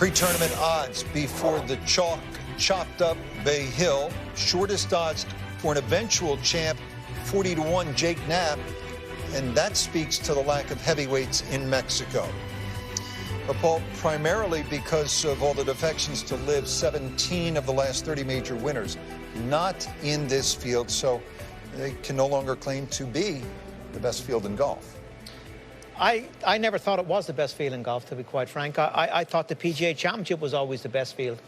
Pre-tournament odds before the chalk chopped up Bay Hill. Shortest odds for an eventual champ, 40-1 Jake Knapp. And that speaks to the lack of heavyweights in Mexico. But Paul, primarily because of all the defections to LIV, 17 of the last 30 major winners not in this field, so they can no longer claim to be the best field in golf. I never thought it was the best field in golf, to be quite frank. I thought the PGA Championship was always the best field.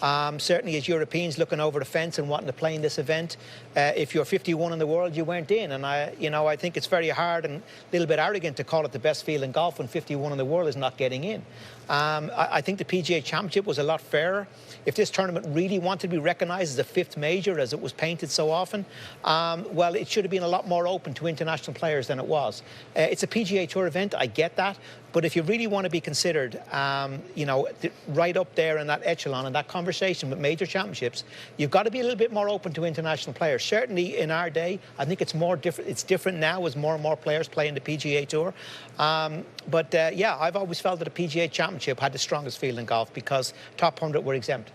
Certainly as Europeans looking over the fence and wanting to play in this event, if you're 51 in the world, you weren't in. And I think it's very hard and a little bit arrogant to call it the best field in golf when 51 in the world is not getting in. I think the PGA Championship was a lot fairer. If this tournament really wanted to be recognised as a fifth major, as it was painted so often, well, it should have been a lot more open to international players than it was. It's a PGA Tour event, I get that, but if you really want to be considered, right up there in that echelon and that conversation with major championships, you've got to be a little bit more open to international players. Certainly in our day, I think it's more different. It's different now as more and more players play in the PGA Tour. Yeah, I've always felt that the PGA Championship had the strongest field in golf because top 100 were exempt.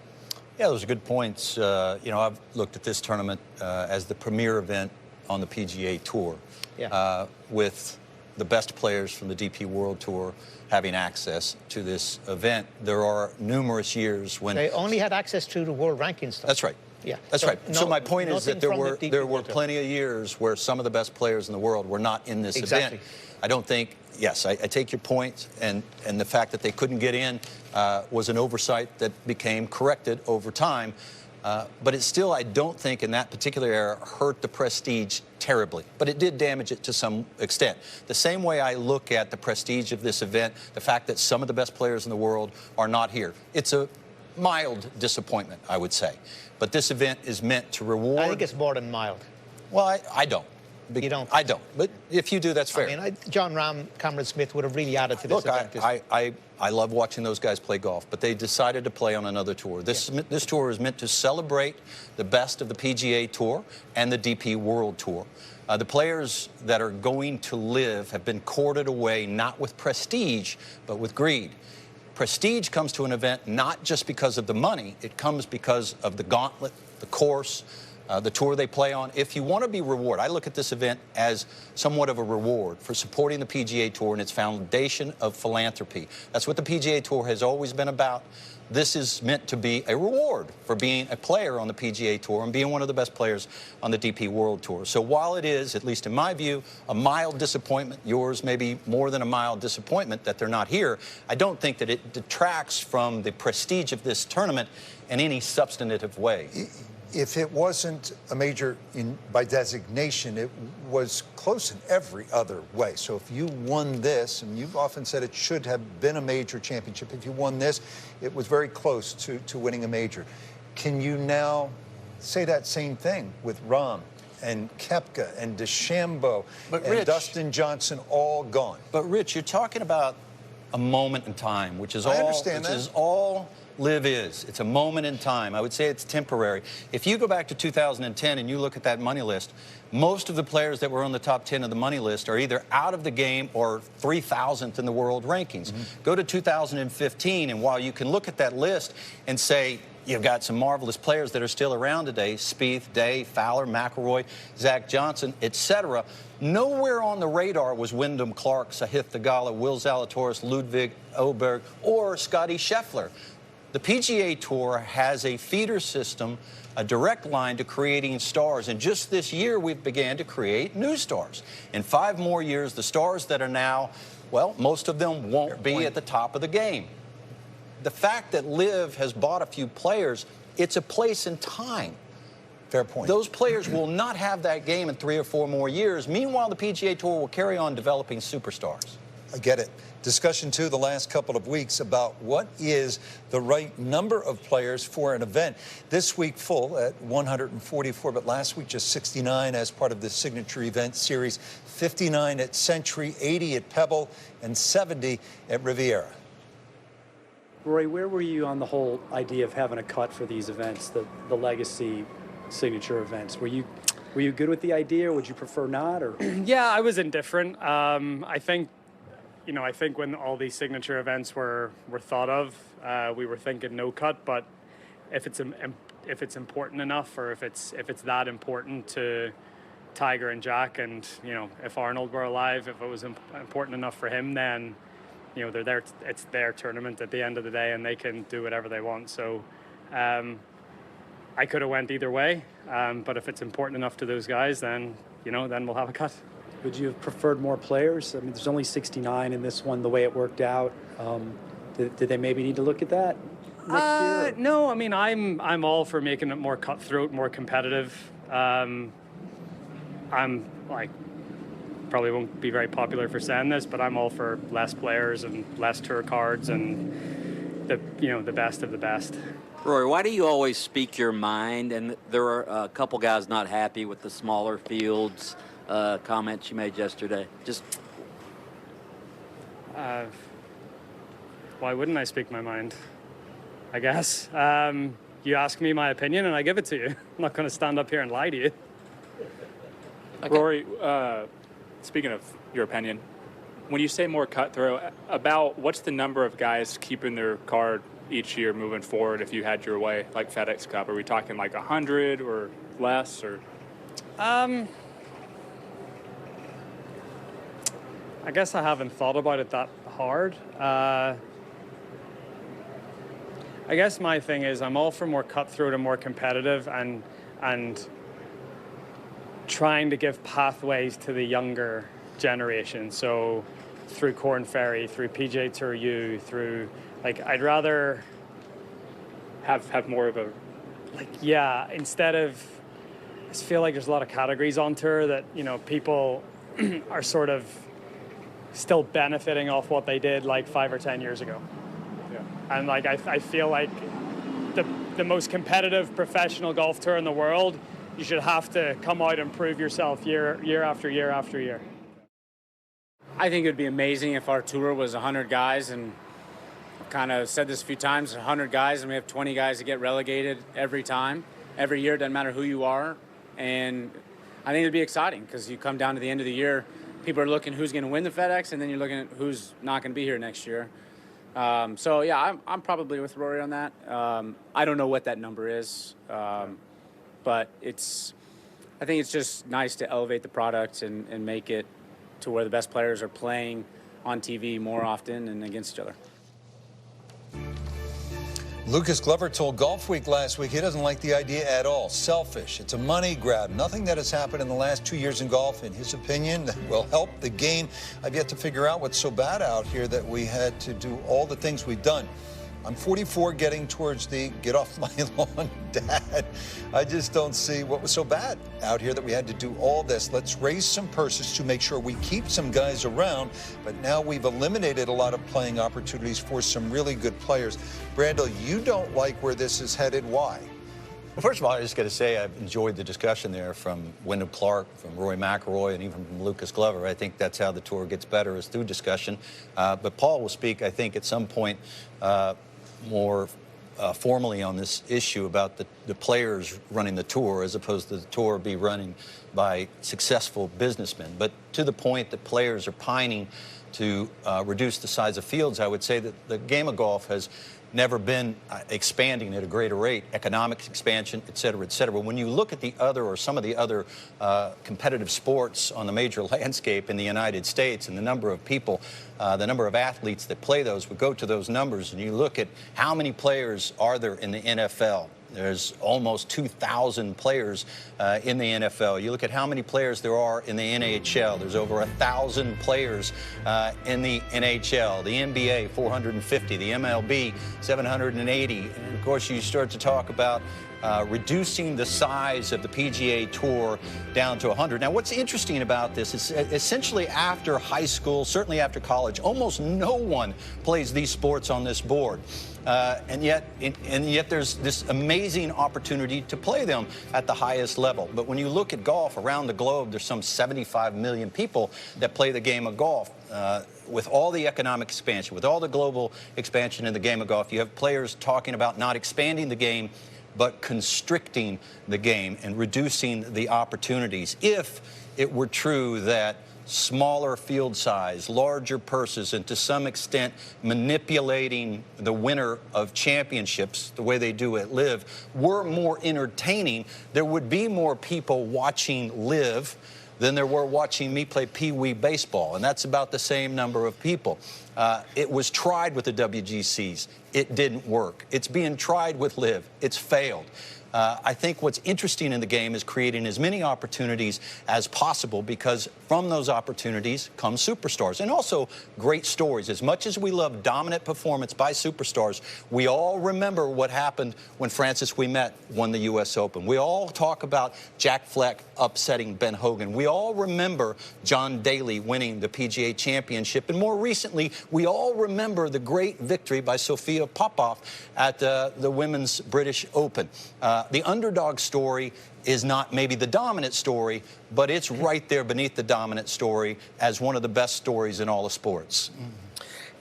Yeah, those are good points. I've looked at this tournament as the premier event on the PGA Tour, with the best players from the DP World Tour having access to this event. There are numerous years when they only had access to the world rankings stuff. That's right. Yeah, that's right. So my point is that there were plenty of years where some of the best players in the world were not in this event. I don't think. Yes, I take your point, and the fact that they couldn't get in was an oversight that became corrected over time. But it still, I don't think, in that particular era, hurt the prestige terribly. But it did damage it to some extent. The same way I look at the prestige of this event, the fact that some of the best players in the world are not here. It's a mild disappointment, I would say. But this event is meant to reward. I think it's more than mild. Well, I don't. You don't? I don't. But if you do, that's fair. I mean, John Rahm, Cameron Smith would have really added to this event. Look, I love watching those guys play golf, but they decided to play on another tour. This tour is meant to celebrate the best of the PGA Tour and the DP World Tour. The players that are going to LIV have been courted away not with prestige, but with greed. Prestige comes to an event not just because of the money, it comes because of the gauntlet, the course, the tour they play on. If you want to be rewarded, I look at this event as somewhat of a reward for supporting the PGA Tour and its foundation of philanthropy. That's what the PGA Tour has always been about. This is meant to be a reward for being a player on the PGA Tour and being one of the best players on the DP World Tour. So while it is, at least in my view, a mild disappointment, yours may be more than a mild disappointment that they're not here, I don't think that it detracts from the prestige of this tournament in any substantive way. If it wasn't a major by designation, it was close in every other way. So if you won this, and you've often said it should have been a major championship, if you won this, it was very close to winning a major. Can you now say that same thing with Rahm and Koepka and DeChambeau and Dustin Johnson all gone? But Rich, you're talking about a moment in time, which is all LIV is. It's a moment in time. I would say it's temporary. If you go back to 2010 and you look at that money list, most of the players that were on the top 10 of the money list are either out of the game or 3,000th in the world rankings. Go to 2015, and while you can look at that list and say, you've got some marvelous players that are still around today, Spieth, Day, Fowler, McIlroy, Zach Johnson, etc. Nowhere on the radar was Wyndham Clark, Sahith Theegala, Will Zalatoris, Ludwig Åberg, or Scottie Scheffler. The PGA Tour has a feeder system, a direct line to creating stars. And just this year, we've began to create new stars. In 5 more years, the stars that are now, well, most of them won't be at the top of the game. The fact that LIV has bought a few players, it's a place in time. Fair point. Those players will not have that game in 3 or 4 more years. Meanwhile, the PGA Tour will carry on developing superstars. I get it. Discussion, too, the last couple of weeks about what is the right number of players for an event. This week full at 144, but last week just 69 as part of the signature event series. 59 at Century, 80 at Pebble, and 70 at Riviera. Rory, where were you on the whole idea of having a cut for these events, the legacy signature events? Were you good with the idea, or would you prefer not? Or Yeah, I was indifferent. I think you know, I think when all these signature events were thought of, we were thinking no cut. But if it's important enough, or if it's that important to Tiger and Jack, and you know, if Arnold were alive, if it was important enough for him, then you know, they're there. It's their tournament at the end of the day, and they can do whatever they want. So I could have went either way, but if it's important enough to those guys, then you know, then we'll have a cut. Would you have preferred more players? I mean, there's only 69 in this one, the way it worked out. Did they maybe need to look at that next year? No, I mean, I'm all for making it more cutthroat, more competitive. I'm like, probably won't be very popular for saying this, but I'm all for less players and less tour cards and the best of the best. Rory, why do you always speak your mind? And there are a couple guys not happy with the smaller fields. Comments you made yesterday. Just why wouldn't I speak my mind? I guess you ask me my opinion and I give it to you. I'm not going to stand up here and lie to you. Okay. Rory, speaking of your opinion, when you say more cutthroat, about what's the number of guys keeping their card each year moving forward if you had your way, like FedEx Cup? Are we talking like 100 or less, or? I guess I haven't thought about it that hard. I guess my thing is I'm all for more cutthroat and more competitive, and trying to give pathways to the younger generation. So through Corn Ferry, through PGA Tour U, through, like, I'd rather have more of a, like, yeah, instead of, I just feel like there's a lot of categories on tour that, you know, people are sort of still benefiting off what they did like 5 or 10 years ago. yeah. And like I feel like the most competitive professional golf tour in the world, you should have to come out and prove yourself year after year after year. I think it would be amazing if our tour was 100 guys, and I've kind of said this a few times, 100 guys, and we have 20 guys that get relegated every time, every year, doesn't matter who you are. And I think it'd be exciting because you come down to the end of the year, people are looking who's going to win the FedEx, and then you're looking at who's not going to be here next year. So, yeah, I'm probably with Rory on that. I don't know what that number is, but I think it's just nice to elevate the product and make it to where the best players are playing on TV more often and against each other. Lucas Glover told Golf Week last week he doesn't like the idea at all. Selfish. It's a money grab. Nothing that has happened in the last 2 years in golf, in his opinion, that will help the game. I've yet to figure out what's so bad out here that we had to do all the things we've done. I'm 44, getting towards the get off my lawn dad. I just don't see what was so bad out here that we had to do all this. Let's raise some purses to make sure we keep some guys around. But now we've eliminated a lot of playing opportunities for some really good players. Brandel, you don't like where this is headed. Why? Well, first of all, I just got to say I've enjoyed the discussion there from Wyndham Clark, from Rory McIlroy, and even from Lucas Glover. I think that's how the tour gets better, is through discussion. But Paul will speak, I think, at some point more formally on this issue about the players running the tour as opposed to the tour be running by successful businessmen. But to the point that players are pining to reduce the size of fields, I would say that the game of golf has never been expanding at a greater rate, economic expansion, et cetera, et cetera. But when you look at the other, or some of the other competitive sports on the major landscape in the United States, and the number of people, the number of athletes that play those, we go to those numbers and you look at how many players are there in the NFL. There's almost 2,000 players in the NFL. You look at how many players there are in the NHL. There's over 1,000 players in the NHL. The NBA, 450. The MLB, 780. And of course, you start to talk about reducing the size of the PGA Tour down to 100. Now, what's interesting about this is essentially after high school, certainly after college, almost no one plays these sports on this board. And yet there's this amazing opportunity to play them at the highest level. But when you look at golf around the globe, there's some 75 million people that play the game of golf. With all the economic expansion, with all the global expansion in the game of golf, you have players talking about not expanding the game, but constricting the game and reducing the opportunities. If it were true that smaller field size, larger purses, and to some extent manipulating the winner of championships the way they do at LIV were more entertaining, there would be more people watching LIV than there were watching me play Pee-wee baseball, and that's about the same number of people. It was tried with the WGCs. It didn't work. It's being tried with LIV. It's failed. I think what's interesting in the game is creating as many opportunities as possible, because from those opportunities come superstars and also great stories. As much as we love dominant performance by superstars, we all remember what happened when Francis Ouimet won the U.S. Open. We all talk about Jack Fleck upsetting Ben Hogan. We all remember John Daly winning the PGA Championship. And more recently, we all remember the great victory by Sofia Popov at the Women's British Open. The underdog story is not maybe the dominant story, but it's right there beneath the dominant story as one of the best stories in all of sports.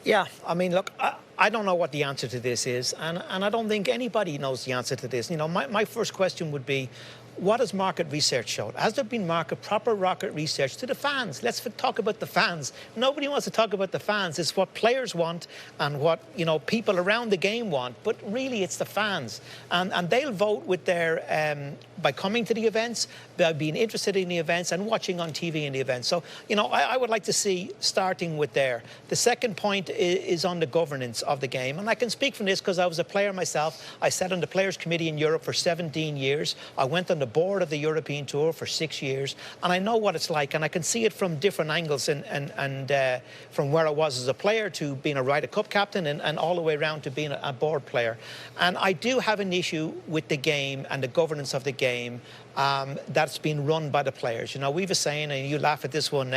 Yeah, I mean, look, I don't know what the answer to this is, and I don't think anybody knows the answer to this. You know, my first question would be, what has market research showed? Has there been proper market research to the fans? Let's talk about the fans. Nobody wants to talk about the fans. It's what players want and what, you know, people around the game want. But really, it's the fans. And they'll vote with their, by coming to the events, by being interested in the events and watching on TV in the events. So, you know, I would like to see starting with there. The second point is on the governance of the game. And I can speak from this because I was a player myself. I sat on the Players Committee in Europe for 17 years. I went on the board of the European Tour for 6 years, and I know what it's like, and I can see it from different angles, and from where I was as a player to being a Ryder Cup captain, and all the way around to being a board player. And I do have an issue with the game and the governance of the game that's been run by the players. You know, we've a saying, and you laugh at this one,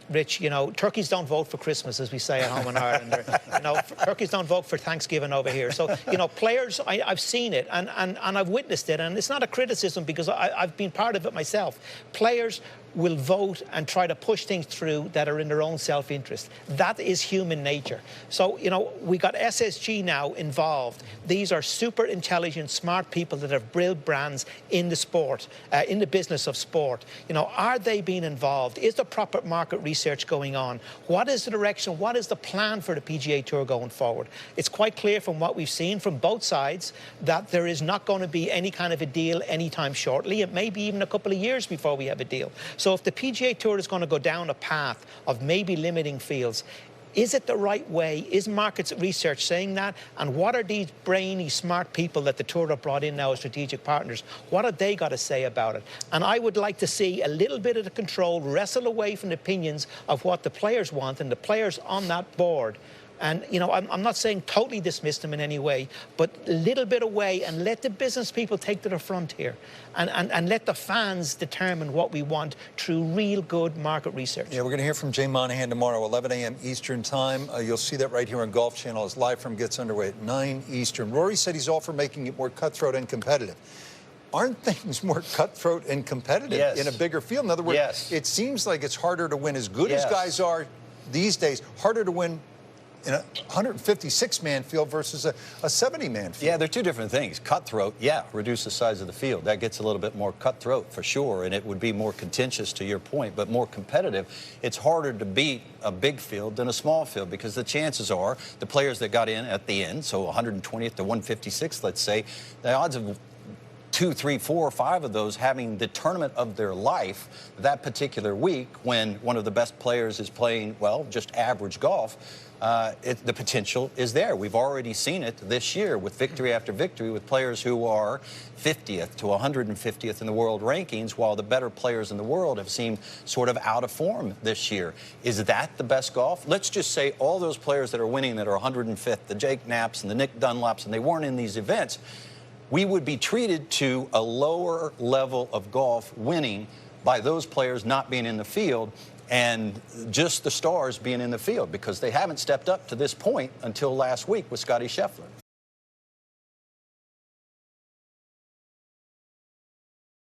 Rich, you know, turkeys don't vote for Christmas, as we say at home in Ireland. You know, turkeys don't vote for Thanksgiving over here. So, you know, players, I've seen it, and I've witnessed it, and it's not a criticism because I've been part of it myself. Players will vote and try to push things through that are in their own self-interest. That is human nature. So, you know, we got SSG now involved. These are super intelligent, smart people that have built brands in the sport, in the business of sport. You know, are they being involved? Is the proper market research going on? What is the direction? What is the plan for the PGA Tour going forward? It's quite clear from what we've seen from both sides that there is not going to be any kind of a deal anytime shortly. It may be even a couple of years before we have a deal. So if the PGA Tour is going to go down a path of maybe limiting fields, is it the right way? Is market research saying that? And what are these brainy, smart people that the Tour have brought in now as strategic partners? What have they got to say about it? And I would like to see a little bit of the control wrestle away from the opinions of what the players want and the players on that board. And, you know, I'm not saying totally dismiss them in any way, but a little bit away and let the business people take to the front here and let the fans determine what we want through real good market research. Yeah, we're going to hear from Jay Monahan tomorrow, 11 a.m. Eastern time. You'll see that right here on Golf Channel as Live From gets underway at 9 Eastern. Rory said he's all for making it more cutthroat and competitive. Aren't things more cutthroat and competitive in a bigger field? In other words, it seems like it's harder to win as good as guys are these days, harder to win in a 156-man field versus a 70-man field. Yeah, they're two different things. Cutthroat, reduce the size of the field. That gets a little bit more cutthroat for sure, and it would be more contentious to your point, but more competitive. It's harder to beat a big field than a small field because the chances are the players that got in at the end, so 120th to 156th, let's say, the odds of 2, 3, 4, or 5 of those having the tournament of their life that particular week when one of the best players is playing, well, just average golf, the potential is there. We've already seen it this year with victory after victory with players who are 50th to 150th in the world rankings, while the better players in the world have seemed sort of out of form this year. Is that the best golf? Let's just say all those players that are winning that are 105th, the Jake Knapps and the Nick Dunlaps, and they weren't in these events, we would be treated to a lower level of golf winning by those players not being in the field and just the stars being in the field because they haven't stepped up to this point until last week with Scottie Scheffler.